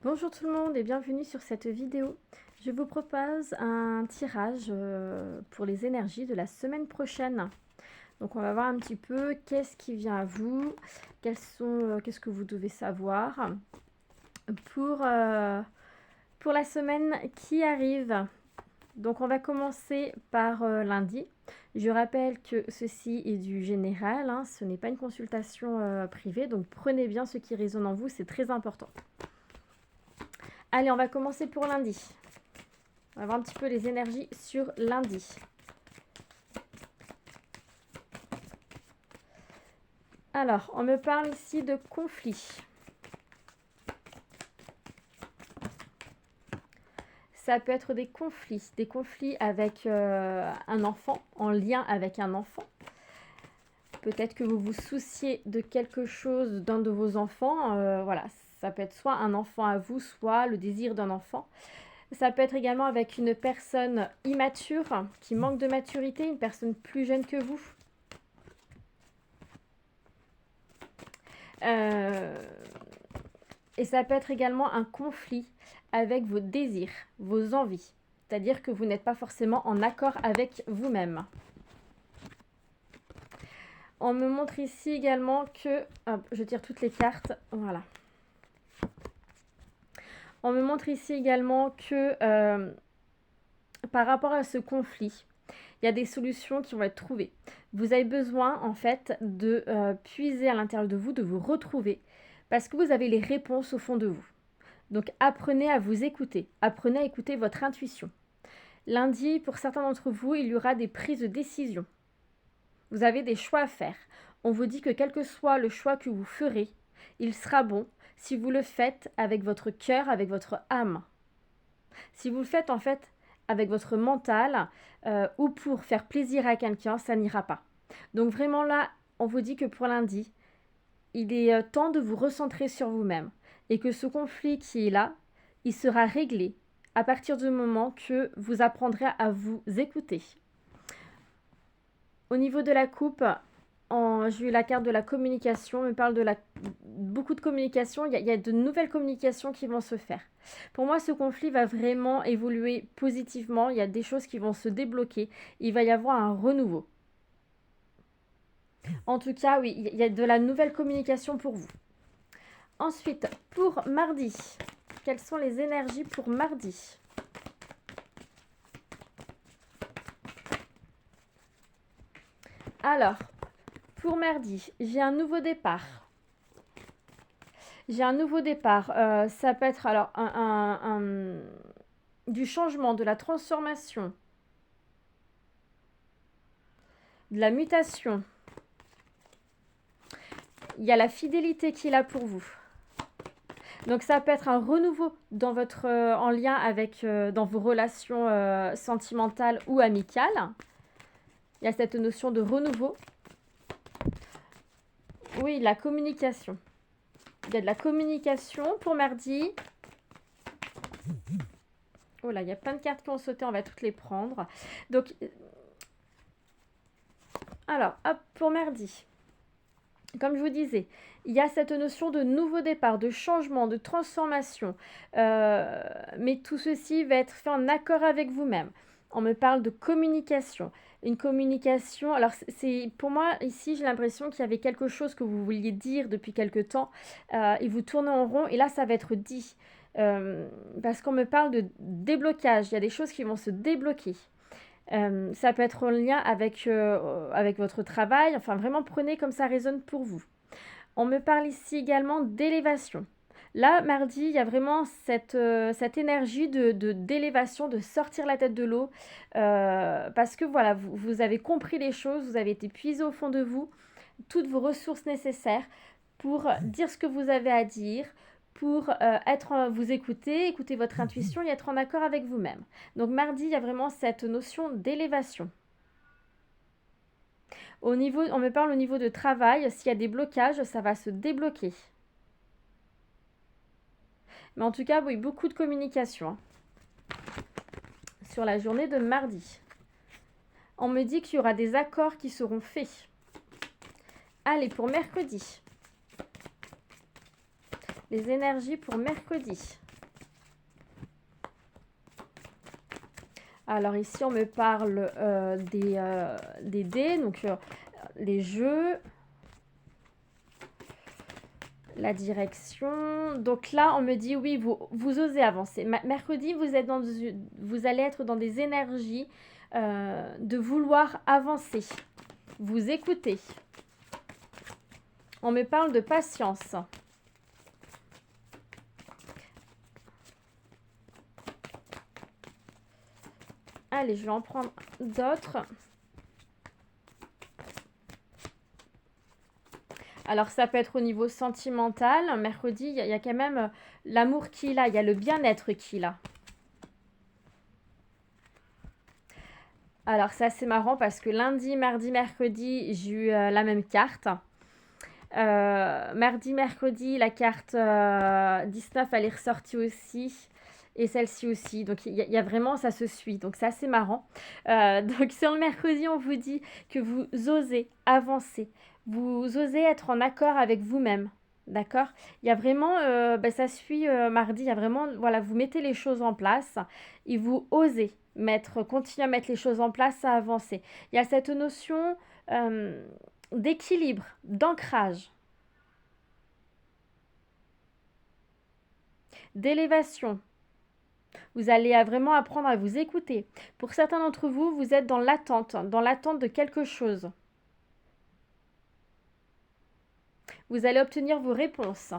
Bonjour tout le monde et bienvenue sur cette vidéo. Je vous propose un tirage pour les énergies de la semaine prochaine. Donc on va voir un petit peu qu'est-ce qui vient à vous, qu'est-ce que vous devez savoir pour, pour la semaine qui arrive. Donc on va commencer par lundi. Je rappelle que ceci est du général, hein, ce n'est pas une consultation privée, donc prenez bien ce qui résonne en vous, c'est très important. Allez, on va commencer pour lundi. On va voir un petit peu les énergies sur lundi. Alors, on me parle ici de conflit. Ça peut être des conflits avec un enfant, en lien avec un enfant. Peut-être que vous vous souciez de quelque chose d'un de vos enfants. Voilà, ça peut être soit un enfant à vous, soit le désir d'un enfant. Ça peut être également avec une personne immature, qui manque de maturité, une personne plus jeune que vous. Et ça peut être également un conflit avec vos désirs, vos envies. C'est-à-dire que vous n'êtes pas forcément en accord avec vous-même. On me montre ici également que... Hop, je tire toutes les cartes. Voilà. On me montre ici également que par rapport à ce conflit, il y a des solutions qui vont être trouvées. Vous avez besoin en fait de puiser à l'intérieur de vous, de vous retrouver, parce que vous avez les réponses au fond de vous. Donc apprenez à vous écouter, apprenez à écouter votre intuition. Lundi, pour certains d'entre vous, il y aura des prises de décision. Vous avez des choix à faire. On vous dit que quel que soit le choix que vous ferez, il sera bon si vous le faites avec votre cœur, avec votre âme. Si vous le faites en fait avec votre mental ou pour faire plaisir à quelqu'un, ça n'ira pas. Donc vraiment là, on vous dit que pour lundi, il est temps de vous recentrer sur vous-même et que ce conflit qui est là, il sera réglé à partir du moment que vous apprendrez à vous écouter. Au niveau de la coupe, j'ai eu la carte de la communication, on me parle de beaucoup de communication, il y a de nouvelles communications qui vont se faire. Pour moi, ce conflit va vraiment évoluer positivement, il y a des choses qui vont se débloquer, il va y avoir un renouveau. En tout cas, oui, il y a de la nouvelle communication pour vous. Ensuite, pour mardi, quelles sont les énergies pour mardi ? Alors, pour mardi, j'ai un nouveau départ. J'ai un nouveau départ. Ça peut être alors du changement, de la transformation, de la mutation. Il y a la fidélité qui est là pour vous. Donc ça peut être un renouveau dans en lien avec dans vos relations sentimentales ou amicales. Il y a cette notion de renouveau. Oui, la communication. Il y a de la communication pour mardi. Oh là, il y a plein de cartes qui ont sauté, on va toutes les prendre. Donc, alors, hop, pour mardi. Comme je vous disais, il y a cette notion de nouveau départ, de changement, de transformation. Mais tout ceci va être fait en accord avec vous-même. On me parle de communication. Une communication, alors c'est pour moi ici j'ai l'impression qu'il y avait quelque chose que vous vouliez dire depuis quelque temps et vous tournez en rond et là ça va être dit parce qu'on me parle de déblocage, il y a des choses qui vont se débloquer. Ça peut être en lien avec votre travail, enfin vraiment prenez comme ça résonne pour vous. On me parle ici également d'élévation. Là, mardi, il y a vraiment cette énergie d'élévation, de sortir la tête de l'eau, parce que voilà, vous avez compris les choses, vous avez été puisé au fond de vous, toutes vos ressources nécessaires pour dire ce que vous avez à dire, pour vous écouter votre intuition et être en accord avec vous-même. Donc mardi, il y a vraiment cette notion d'élévation. On me parle au niveau de travail, s'il y a des blocages, ça va se débloquer. Mais en tout cas, oui, beaucoup de communication sur la journée de mardi. On me dit qu'il y aura des accords qui seront faits. Allez, pour mercredi. Les énergies pour mercredi. Alors ici, on me parle des dés, donc les jeux, la direction. Donc là, on me dit oui, vous osez avancer. Mercredi, vous allez être dans des énergies de vouloir avancer. Vous écoutez. On me parle de patience. Allez, je vais en prendre d'autres. Alors, ça peut être au niveau sentimental. Mercredi, il y a quand même l'amour qu'il a, il y a le bien-être qu'il a. Alors, c'est assez marrant parce que lundi, mardi, mercredi, j'ai eu la même carte. Mardi, mercredi, la carte 19, elle est ressortie aussi. Et celle-ci aussi. Donc, il y a vraiment, ça se suit. Donc, c'est assez marrant. Donc, sur le mercredi, on vous dit que vous osez avancer. Vous osez être en accord avec vous-même. D'accord? Il y a vraiment, ça suit mardi. Il y a vraiment, voilà, vous mettez les choses en place et vous osez continuer à mettre les choses en place, à avancer. Il y a cette notion d'équilibre, d'ancrage, d'élévation. Vous allez vraiment apprendre à vous écouter. Pour certains d'entre vous, vous êtes dans l'attente de quelque chose. Vous allez obtenir vos réponses.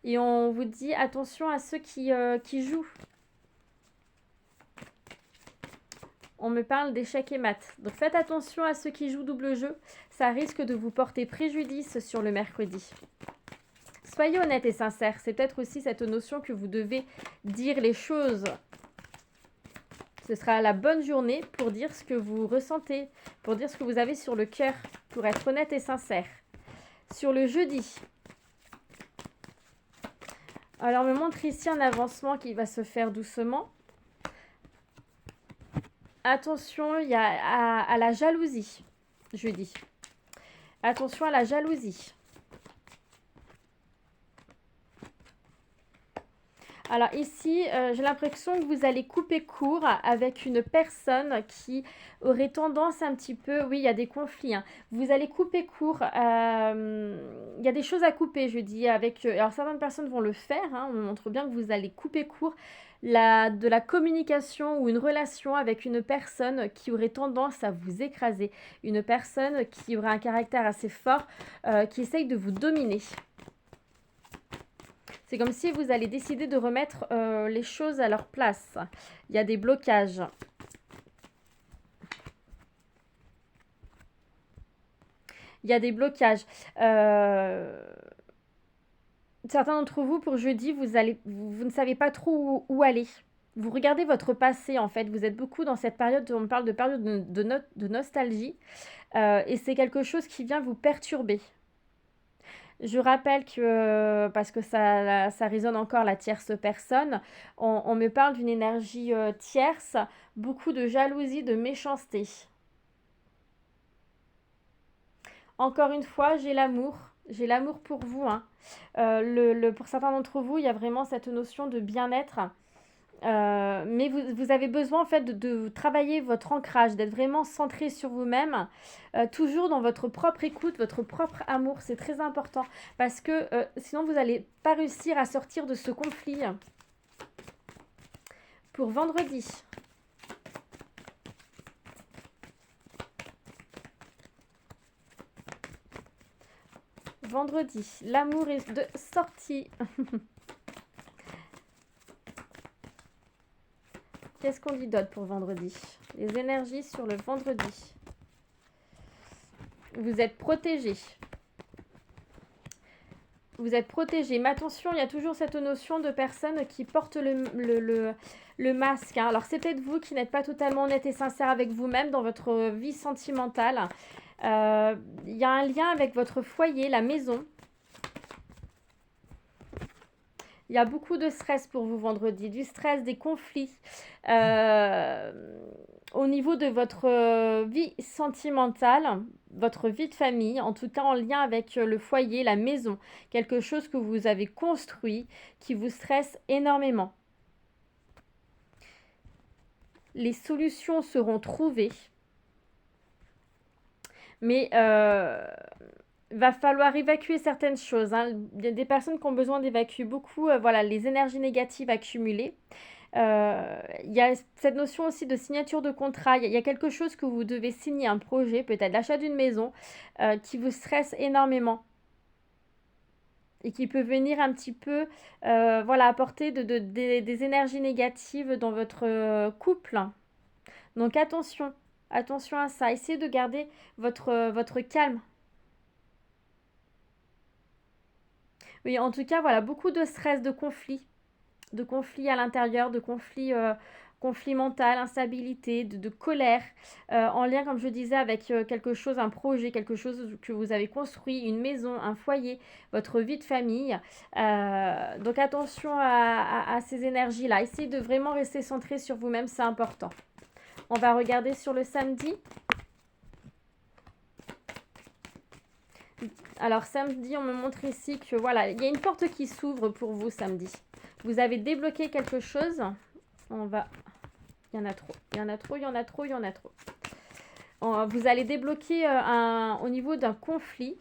Et on vous dit attention à ceux qui jouent. On me parle d'échecs et maths. Donc faites attention à ceux qui jouent double jeu. Ça risque de vous porter préjudice sur le mercredi. Soyez honnête et sincère. C'est peut-être aussi cette notion que vous devez dire les choses. Ce sera la bonne journée pour dire ce que vous ressentez, pour dire ce que vous avez sur le cœur, pour être honnête et sincère. Sur le jeudi. Alors, on me montre ici un avancement qui va se faire doucement. Attention, il y a à la jalousie, jeudi. Attention à la jalousie. Alors ici, j'ai l'impression que vous allez couper court avec une personne qui aurait tendance un petit peu... Oui, il y a des conflits. Hein. Vous allez couper court. Il y a des choses à couper, je dis. Alors certaines personnes vont le faire. Hein, on montre bien que vous allez couper court de la communication ou une relation avec une personne qui aurait tendance à vous écraser. Une personne qui aurait un caractère assez fort, qui essaye de vous dominer. C'est comme si vous allez décider de remettre les choses à leur place. Il y a des blocages. Il y a des blocages. Certains d'entre vous, pour jeudi, vous ne savez pas trop où aller. Vous regardez votre passé, en fait. Vous êtes beaucoup dans cette période, on parle de période de nostalgie. Et c'est quelque chose qui vient vous perturber. Je rappelle que, parce que ça résonne encore la tierce personne, on me parle d'une énergie tierce, beaucoup de jalousie, de méchanceté. Encore une fois, j'ai l'amour pour vous. Hein. Pour certains d'entre vous, il y a vraiment cette notion de bien-être. Mais vous avez besoin en fait de travailler votre ancrage, d'être vraiment centré sur vous-même, toujours dans votre propre écoute, votre propre amour, c'est très important parce que sinon vous n'allez pas réussir à sortir de ce conflit. Pour vendredi. Vendredi, l'amour est de sortie. Qu'est-ce qu'on dit d'autre pour vendredi? Les énergies sur le vendredi. Vous êtes protégé. Vous êtes protégé. Mais attention, il y a toujours cette notion de personnes qui portent le masque. Hein. Alors, c'est peut-être vous qui n'êtes pas totalement honnête et sincère avec vous-même dans votre vie sentimentale. Il y a un lien avec votre foyer, la maison. Il y a beaucoup de stress pour vous vendredi, du stress, des conflits au niveau de votre vie sentimentale, votre vie de famille, en tout cas en lien avec le foyer, la maison, quelque chose que vous avez construit qui vous stresse énormément. les solutions seront trouvées, mais va falloir évacuer certaines choses, hein. Il y a des personnes qui ont besoin d'évacuer beaucoup, voilà, les énergies négatives accumulées. Il y a cette notion aussi de signature de contrat. Il y a quelque chose que vous devez signer, un projet, peut-être l'achat d'une maison, qui vous stresse énormément et qui peut venir un petit peu voilà, apporter des énergies négatives dans votre couple. Donc attention, attention à ça. Essayez de garder votre calme. Oui, en tout cas, voilà, beaucoup de stress, de conflits à l'intérieur, de conflits mental, instabilité, de colère, en lien, comme je disais, avec quelque chose, un projet, quelque chose que vous avez construit, une maison, un foyer, votre vie de famille. Donc attention à ces énergies-là. Essayez de vraiment rester centré sur vous-même, c'est important. On va regarder sur le samedi. Alors samedi, on me montre ici que voilà, il y a une porte qui s'ouvre pour vous samedi. Vous avez débloqué quelque chose. On va... Il y en a trop, il y en a trop, il y en a trop, il y en a trop. Vous allez débloquer au niveau d'un conflit.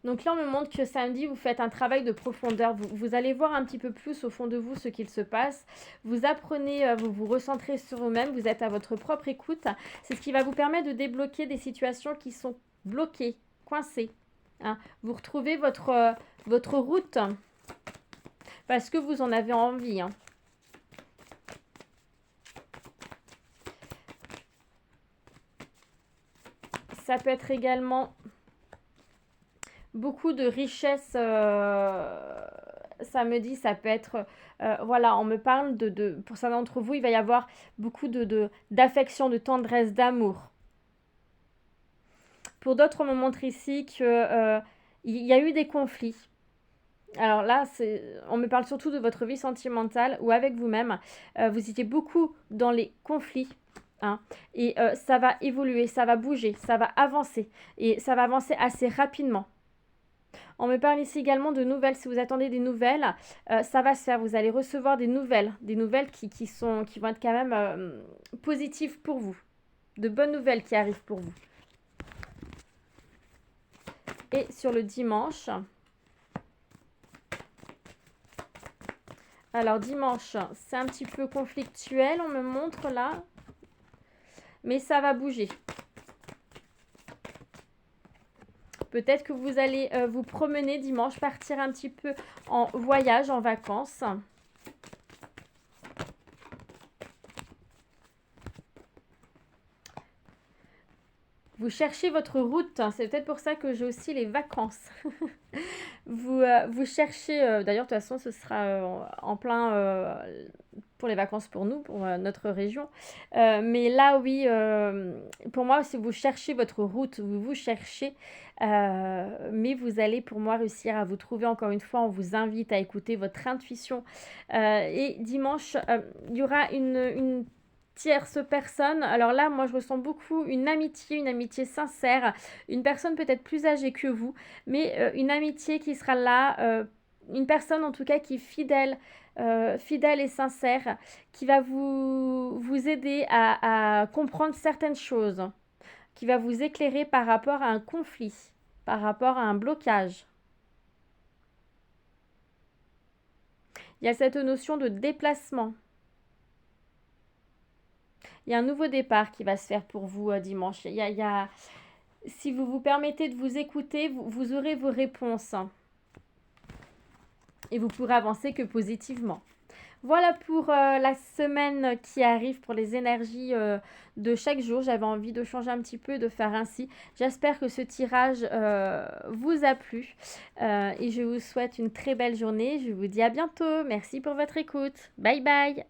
Donc là, on me montre que samedi, vous faites un travail de profondeur. Vous allez voir un petit peu plus au fond de vous ce qu'il se passe. Vous apprenez, vous vous recentrez sur vous-même. Vous êtes à votre propre écoute. C'est ce qui va vous permettre de débloquer des situations qui sont bloquées, coincées. Hein. Vous retrouvez votre route parce que vous en avez envie. Hein. Ça peut être également beaucoup de richesse samedi, ça peut être, voilà, on me parle pour certains d'entre vous, il va y avoir beaucoup d'affection, de tendresse, d'amour. Pour d'autres, on me montre ici qu'il y a eu des conflits. Alors là, on me parle surtout de votre vie sentimentale ou avec vous-même. Vous étiez beaucoup dans les conflits. Hein, et ça va évoluer, ça va bouger, ça va avancer. Et ça va avancer assez rapidement. On me parle ici également de nouvelles. Si vous attendez des nouvelles, ça va se faire. Vous allez recevoir des nouvelles qui vont être quand même positives pour vous. De bonnes nouvelles qui arrivent pour vous. Et sur le dimanche... Alors dimanche, c'est un petit peu conflictuel, on me montre là. Mais ça va bouger. Peut-être que vous allez vous promener dimanche, partir un petit peu en voyage, en vacances. Vous cherchez votre route. C'est peut-être pour ça que j'ai aussi les vacances. Vous cherchez... D'ailleurs, de toute façon, ce sera en plein... pour les vacances pour nous, pour notre région. Mais là, oui, pour moi, si vous cherchez votre route, vous cherchez, mais vous allez, pour moi, réussir à vous trouver. Encore une fois, on vous invite à écouter votre intuition. Et dimanche, il y aura une tierce personne. Alors là, moi, je ressens beaucoup une amitié sincère, une personne peut-être plus âgée que vous, mais une amitié qui sera là, une personne en tout cas qui est fidèle et sincère, qui va vous aider à comprendre certaines choses, qui va vous éclairer par rapport à un conflit, par rapport à un blocage. Il y a cette notion de déplacement. Il y a un nouveau départ qui va se faire pour vous dimanche. Si vous vous permettez de vous écouter, vous aurez vos réponses. Et vous pourrez avancer que positivement. Voilà pour la semaine qui arrive, pour les énergies de chaque jour. J'avais envie de changer un petit peu, de faire ainsi. J'espère que ce tirage vous a plu. Et je vous souhaite une très belle journée. Je vous dis à bientôt. Merci pour votre écoute. Bye bye.